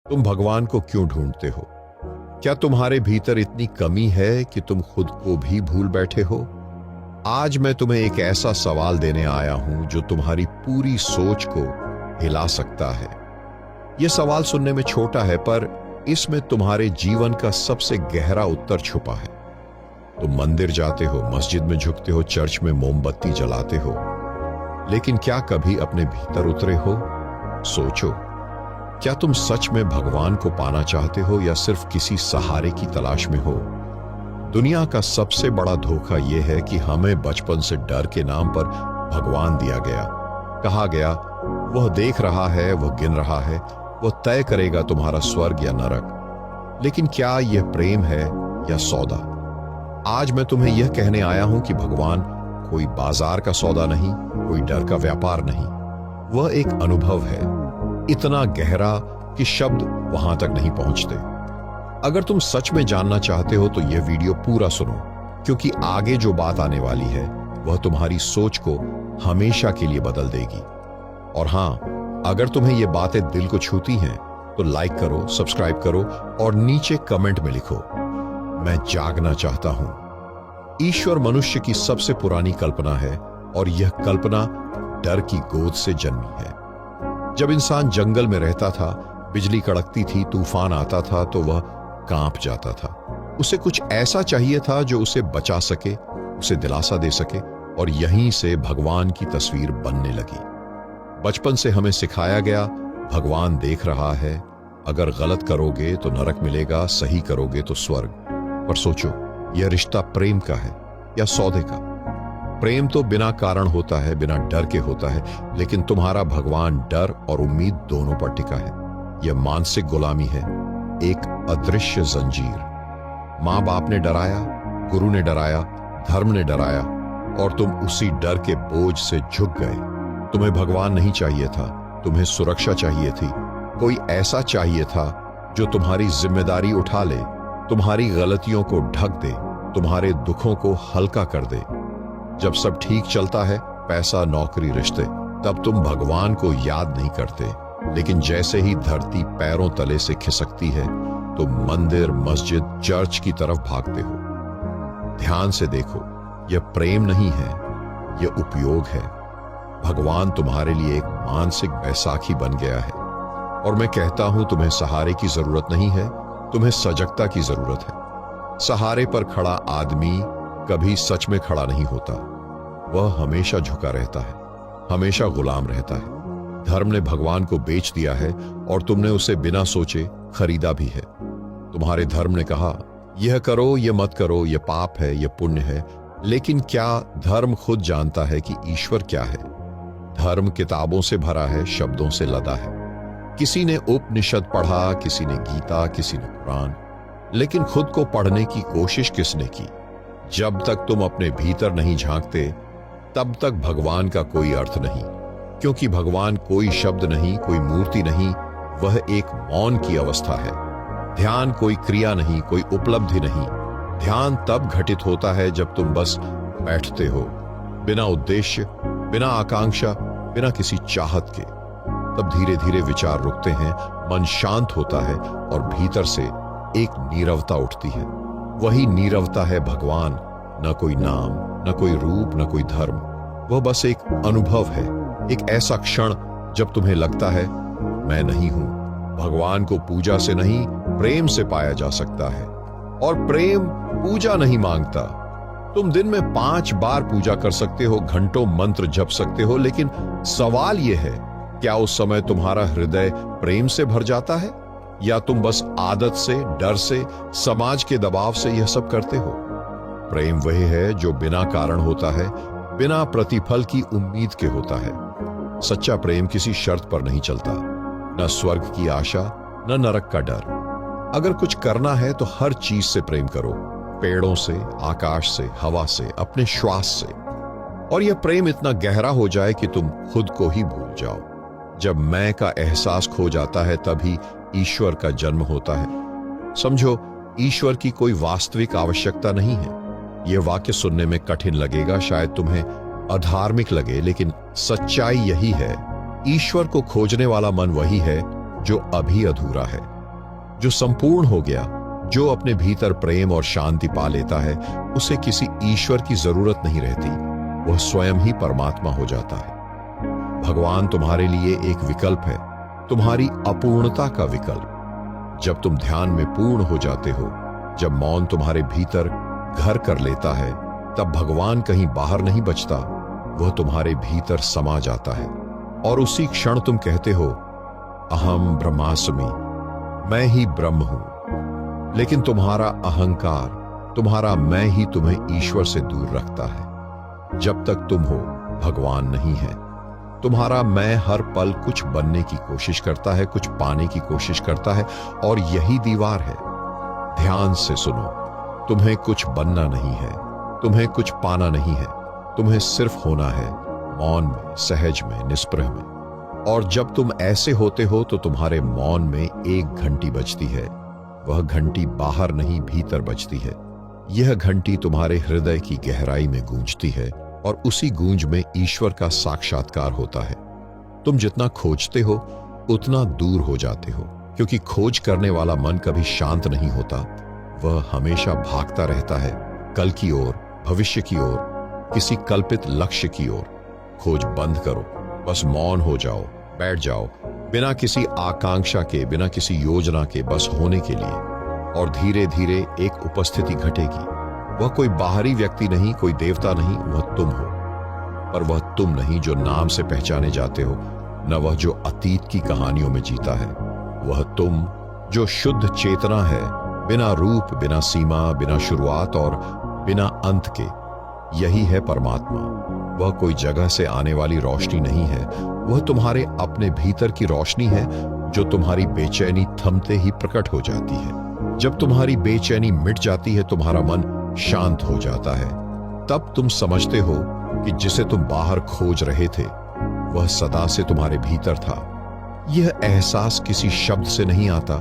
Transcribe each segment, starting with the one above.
तुम भगवान को क्यों ढूंढते हो? क्या तुम्हारे भीतर इतनी कमी है कि तुम खुद को भी भूल बैठे हो? आज मैं तुम्हें एक ऐसा सवाल देने आया हूं जो तुम्हारी पूरी सोच को हिला सकता है। यह सवाल सुनने में छोटा है, पर इसमें तुम्हारे जीवन का सबसे गहरा उत्तर छुपा है। तुम मंदिर जाते हो, मस्जिद में झुकते हो, चर्च में मोमबत्ती जलाते हो, लेकिन क्या कभी अपने भीतर उतरे हो? सोचो, क्या तुम सच में भगवान को पाना चाहते हो या सिर्फ किसी सहारे की तलाश में हो? दुनिया का सबसे बड़ा धोखा यह है कि हमें बचपन से डर के नाम पर भगवान दिया गया। कहा गया, वह देख रहा है, वह गिन रहा है, वह तय करेगा तुम्हारा स्वर्ग या नरक। लेकिन क्या यह प्रेम है या सौदा? आज मैं तुम्हें यह कहने आया हूं कि भगवान कोई बाजार का सौदा नहीं, कोई डर का व्यापार नहीं। वह एक अनुभव है, इतना गहरा कि शब्द वहां तक नहीं पहुंचते। अगर तुम सच में जानना चाहते हो तो यह वीडियो पूरा सुनो, क्योंकि आगे जो बात आने वाली है वह तुम्हारी सोच को हमेशा के लिए बदल देगी। और हां, अगर तुम्हें ये बातें दिल को छूती हैं तो लाइक करो, सब्सक्राइब करो और नीचे कमेंट में लिखो, मैं जागना चाहता हूं। ईश्वर मनुष्य की सबसे पुरानी कल्पना है और यह कल्पना डर की गोद से जन्मी है। जब इंसान जंगल में रहता था, बिजली कड़कती थी, तूफान आता था तो वह कांप जाता था। उसे कुछ ऐसा चाहिए था जो उसे बचा सके, उसे दिलासा दे सके, और यहीं से भगवान की तस्वीर बनने लगी। बचपन से हमें सिखाया गया, भगवान देख रहा है, अगर गलत करोगे तो नरक मिलेगा, सही करोगे तो स्वर्ग। पर सोचो, यह रिश्ता प्रेम का है या सौदे का? प्रेम तो बिना कारण होता है, बिना डर के होता है, लेकिन तुम्हारा भगवान डर और उम्मीद दोनों पर टिका है। यह मानसिक गुलामी है, एक अदृश्य जंजीर। माँ बाप ने डराया, गुरु ने डराया, धर्म ने डराया, और तुम उसी डर के बोझ से झुक गए। तुम्हें भगवान नहीं चाहिए था, तुम्हें सुरक्षा चाहिए थी। कोई ऐसा चाहिए था जो तुम्हारी जिम्मेदारी उठा ले, तुम्हारी गलतियों को ढक दे, तुम्हारे दुखों को हल्का कर दे। जब सब ठीक चलता है, पैसा, नौकरी, रिश्ते, तब तुम भगवान को याद नहीं करते। लेकिन जैसे ही धरती पैरों तले से खिसकती है, तुम मंदिर, मस्जिद, चर्च की तरफ भागते हो। ध्यान से देखो, यह प्रेम नहीं है, यह उपयोग है। भगवान तुम्हारे लिए एक मानसिक बैसाखी बन गया है। और मैं कहता हूं, तुम्हें सहारे की जरूरत नहीं है, तुम्हें सजगता की जरूरत है। सहारे पर खड़ा आदमी कभी सच में खड़ा नहीं होता। वह हमेशा झुका रहता है, हमेशा गुलाम रहता है। धर्म ने भगवान को बेच दिया है और तुमने उसे बिना सोचे खरीदा भी है। तुम्हारे धर्म ने कहा, यह करो, यह मत करो, यह पाप है, यह पुण्य है। लेकिन क्या धर्म खुद जानता है कि ईश्वर क्या है? धर्म किताबों से भरा है, शब्दों से लदा है। किसी ने उपनिषद पढ़ा, किसी ने गीता, किसी ने कुरान, लेकिन खुद को पढ़ने की कोशिश किसने की? जब तक तुम अपने भीतर नहीं झांकते, तब तक भगवान का कोई अर्थ नहीं। क्योंकि भगवान कोई शब्द नहीं, कोई मूर्ति नहीं, वह एक मौन की अवस्था है। ध्यान कोई क्रिया नहीं, कोई उपलब्धि नहीं। ध्यान तब घटित होता है जब तुम बस बैठते हो, बिना उद्देश्य, बिना आकांक्षा, बिना किसी चाहत के। तब धीरे धीरे विचार रुकते हैं, मन शांत होता है और भीतर से एक नीरवता उठती है। वही नीरवता है भगवान। न कोई नाम, न कोई रूप, न कोई धर्म। वह बस एक अनुभव है, एक ऐसा क्षण जब तुम्हें लगता है, मैं नहीं हूं। भगवान को पूजा से नहीं, प्रेम से पाया जा सकता है। और प्रेम पूजा नहीं मांगता। तुम दिन में 5 बार पूजा कर सकते हो, घंटों मंत्र जप सकते हो, लेकिन सवाल यह है, क्या उस समय तुम्हारा हृदय प्रेम से भर जाता है, या तुम बस आदत से, डर से, समाज के दबाव से यह सब करते हो? प्रेम वही है जो बिना कारण होता है, बिना प्रतिफल की उम्मीद के होता है। सच्चा प्रेम किसी शर्त पर नहीं चलता, न स्वर्ग की आशा, न नरक का डर। अगर कुछ करना है तो हर चीज से प्रेम करो, पेड़ों से, आकाश से, हवा से, अपने श्वास से। और यह प्रेम इतना गहरा हो जाए कि तुम खुद को ही भूल जाओ। जब मैं का एहसास खो जाता है, तभी ईश्वर का जन्म होता है। समझो, ईश्वर की कोई वास्तविक आवश्यकता नहीं है। यह वाक्य सुनने में कठिन लगेगा, शायद तुम्हें अधार्मिक लगे, लेकिन सच्चाई यही है। ईश्वर को खोजने वाला मन वही है जो अभी अधूरा है। जो संपूर्ण हो गया, जो अपने भीतर प्रेम और शांति पा लेता है, उसे किसी ईश्वर की जरूरत नहीं रहती, वह स्वयं ही परमात्मा हो जाता है। भगवान तुम्हारे लिए एक विकल्प है, तुम्हारी अपूर्णता का विकल्प। जब तुम ध्यान में पूर्ण हो जाते हो, जब मौन तुम्हारे भीतर घर कर लेता है, तब भगवान कहीं बाहर नहीं बचता, वह तुम्हारे भीतर समा जाता है। और उसी क्षण तुम कहते हो, अहम ब्रह्मास्मि, मैं ही ब्रह्म हूं। लेकिन तुम्हारा अहंकार, तुम्हारा मैं ही तुम्हें ईश्वर से दूर रखता है। जब तक तुम हो, भगवान नहीं है। तुम्हारा मैं हर पल कुछ बनने की कोशिश करता है, कुछ पाने की कोशिश करता है, और यही दीवार है। ध्यान से सुनो, तुम्हें कुछ बनना नहीं है, तुम्हें कुछ पाना नहीं है, तुम्हें सिर्फ होना है, मौन में, सहज में, निष्प्रह में। और जब तुम ऐसे होते हो तो तुम्हारे मौन में एक घंटी बजती है। वह घंटी बाहर नहीं, भीतर बजती है। यह घंटी तुम्हारे हृदय की गहराई में गूंजती है, और उसी गूंज में ईश्वर का साक्षात्कार होता है। तुम जितना खोजते हो, उतना दूर हो जाते हो, क्योंकि खोज करने वाला मन कभी शांत नहीं होता। वह हमेशा भागता रहता है, कल की ओर, भविष्य की ओर, किसी कल्पित लक्ष्य की ओर। खोज बंद करो, बस मौन हो जाओ, बैठ जाओ, बिना किसी आकांक्षा के, बिना किसी योजना के, बस होने के लिए। और धीरे धीरे एक उपस्थिति घटेगी। वह कोई बाहरी व्यक्ति नहीं, कोई देवता नहीं, वह तुम हो। पर वह तुम नहीं जो नाम से पहचाने जाते हो, न वह जो अतीत की कहानियों में जीता है। वह तुम जो शुद्ध चेतना है, बिना रूप, बिना सीमा, बिना शुरुआत और बिना अंत के। यही है परमात्मा। वह कोई जगह से आने वाली रोशनी नहीं है, वह तुम्हारे अपने भीतर की रोशनी है, जो तुम्हारी बेचैनी थमते ही प्रकट हो जाती है। जब तुम्हारी बेचैनी मिट जाती है, तुम्हारा मन शांत हो जाता है। तब तुम समझते हो कि जिसे तुम बाहर खोज रहे थे, वह सदा से तुम्हारे भीतर था। यह एहसास किसी शब्द से नहीं आता,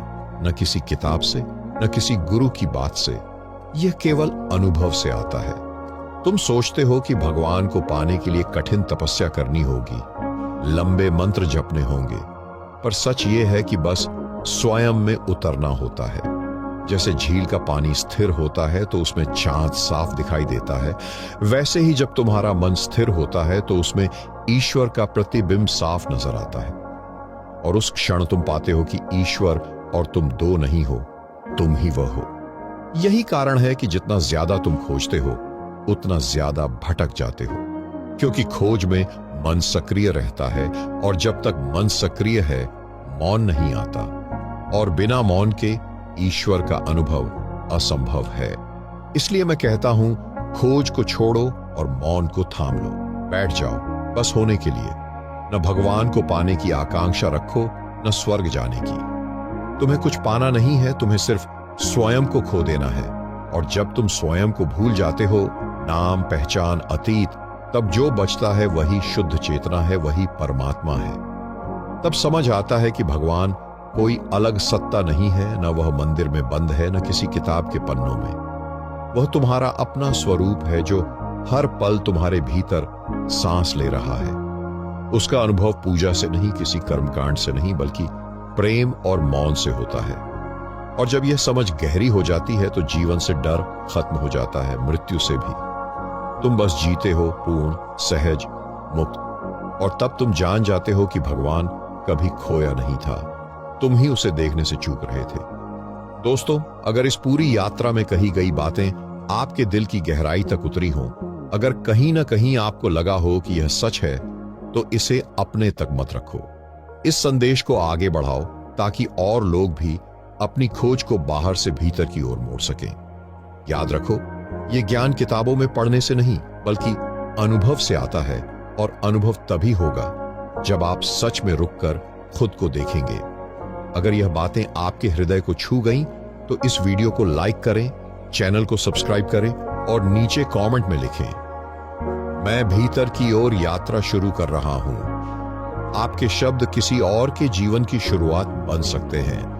न किसी किताब से, न किसी गुरु की बात से। यह केवल अनुभव से आता है। तुम सोचते हो कि भगवान को पाने के लिए कठिन तपस्या करनी होगी, लंबे मंत्र जपने होंगे, पर सच यह है कि बस स्वयं में उतरना होता है। जैसे झील का पानी स्थिर होता है तो उसमें चांद साफ दिखाई देता है, वैसे ही जब तुम्हारा मन स्थिर होता है तो उसमें ईश्वर का प्रतिबिंब साफ नजर आता है। और उस क्षण तुम पाते हो कि ईश्वर और तुम दो नहीं हो, तुम ही वह हो। यही कारण है कि जितना ज्यादा तुम खोजते हो, उतना ज्यादा भटक जाते हो, क्योंकि खोज में मन सक्रिय रहता है, और जब तक मन सक्रिय है, मौन नहीं आता, और बिना मौन के ईश्वर का अनुभव असंभव है। इसलिए मैं कहता हूं, खोज को छोड़ो और मौन को थाम लो, बैठ जाओ, बस होने के लिए। न भगवान को पाने की आकांक्षा रखो, न स्वर्ग जाने की। तुम्हें कुछ पाना नहीं है, तुम्हें सिर्फ स्वयं को खो देना है। और जब तुम स्वयं को भूल जाते हो, नाम, पहचान, अतीत, तब जो बचता है वही शुद्ध चेतना है, वही परमात्मा है। तब समझ आता है कि भगवान कोई अलग सत्ता नहीं है, न वह मंदिर में बंद है, न किसी किताब के पन्नों में। वह तुम्हारा अपना स्वरूप है, जो हर पल तुम्हारे भीतर सांस ले रहा है। उसका अनुभव पूजा से नहीं, किसी कर्मकांड से नहीं, बल्कि प्रेम और मौन से होता है। और जब यह समझ गहरी हो जाती है तो जीवन से डर खत्म हो जाता है, मृत्यु से भी। तुम बस जीते हो, पूर्ण, सहज, मुक्त। और तब तुम जान जाते हो कि भगवान कभी खोया नहीं था, तुम ही उसे देखने से चूक रहे थे। दोस्तों, अगर इस पूरी यात्रा में कही गई बातें आपके दिल की गहराई तक उतरी हों, अगर कहीं ना कहीं आपको लगा हो कि यह सच है, तो इसे अपने तक मत रखो। इस संदेश को आगे बढ़ाओ, ताकि और लोग भी अपनी खोज को बाहर से भीतर की ओर मोड़ सकें। याद रखो, यह ज्ञान किताबों में पढ़ने से नहीं, बल्कि अनुभव से आता है, और अनुभव तभी होगा जब आप सच में रुककर खुद को देखेंगे। अगर यह बातें आपके हृदय को छू गईं, तो इस वीडियो को लाइक करें, चैनल को सब्सक्राइब करें, और नीचे कमेंट में लिखें, मैं भीतर की ओर यात्रा शुरू कर रहा हूं। आपके शब्द किसी और के जीवन की शुरुआत बन सकते हैं।